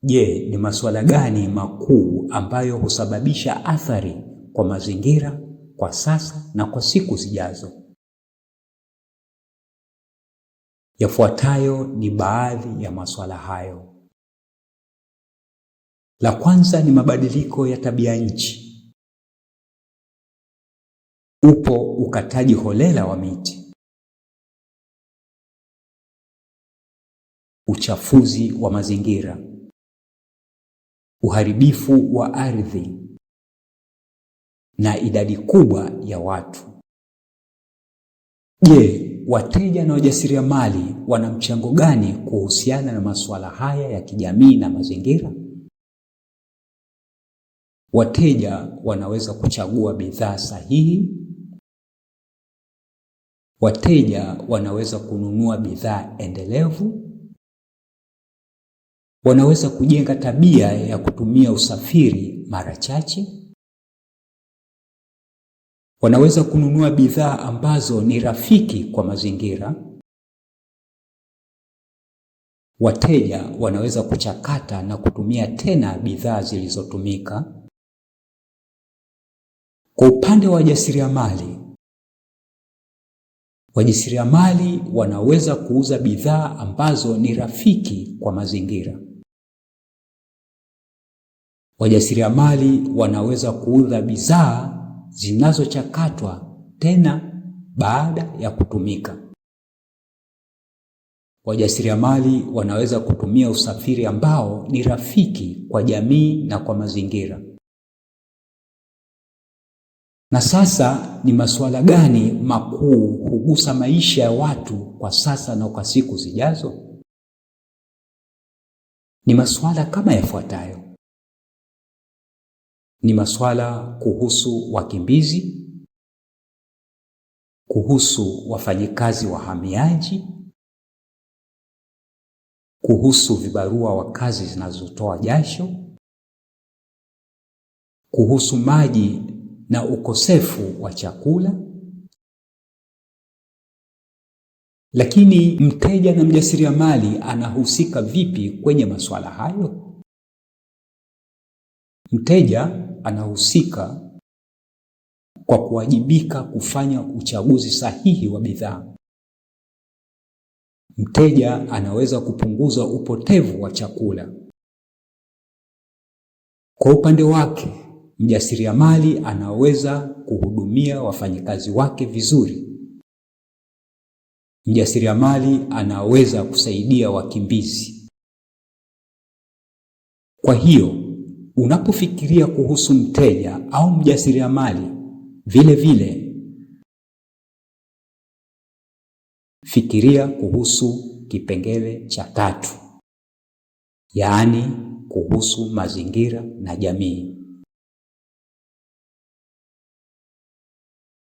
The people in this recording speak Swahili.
Je, ni masuala gani makuu ambayo husababisha athari kwa mazingira kwa sasa na kwa siku zijazo? Yafuatayo ni baadhi ya masuala hayo. La kwanza ni mabadiliko ya tabia nchi. Upo ukataji holela wa miti, uchafuzi wa mazingira, uharibifu wa ardhi na idadi kubwa ya watu. Je, wateja na wajasiriamali wana mchango gani kuhusiana na masuala haya ya kijamii na mazingira? Wateja wanaweza kuchagua bidhaa sahihi. Wateja wanaweza kununua bidhaa endelevu. Wanaweza kujenga tabia ya kutumia usafiri mara chache. Wanaweza kununua bidhaa ambazo ni rafiki kwa mazingira. Wateja wanaweza kuchakata na kutumia tena bidhaa zilizotumika. Kwa upande wa wajasiriamali wanaweza kuuza bidhaa ambazo ni rafiki kwa mazingira. Wajasiriamali wanaweza kuuza bidhaa zinazochakatwa tena baada ya kutumika. Wajasiriamali wanaweza kutumia usafiri ambao ni rafiki kwa jamii na kwa mazingira. Na sasa ni masuala gani makuu hugusa maisha ya watu kwa sasa na kwa siku zijazo? Ni masuala kama yafuatayo. Ni masuala kuhusu wakimbizi, kuhusu wafanyikazi wahamiaji, kuhusu vibarua wa kazi zinazotoa jasho, kuhusu maji na ukosefu wa chakula. Lakini mteja na mjasiriamali anahusika vipi kwenye masuala hayo? Mteja anahusika kwa kuwajibika kufanya uchaguzi sahihi wa bidhaa. Mteja anaweza kupunguza upotevu wa chakula. Kwa upande wake, mjasiriamali anaweza kuhudumia wafanyikazi wake vizuri. Mjasiriamali anaweza kusaidia wakimbizi. Kwa hiyo, unapofikiria kuhusu mteja au mjasiriamali, vile fikiria kuhusu kipengele cha 3, yaani kuhusu mazingira na jamii.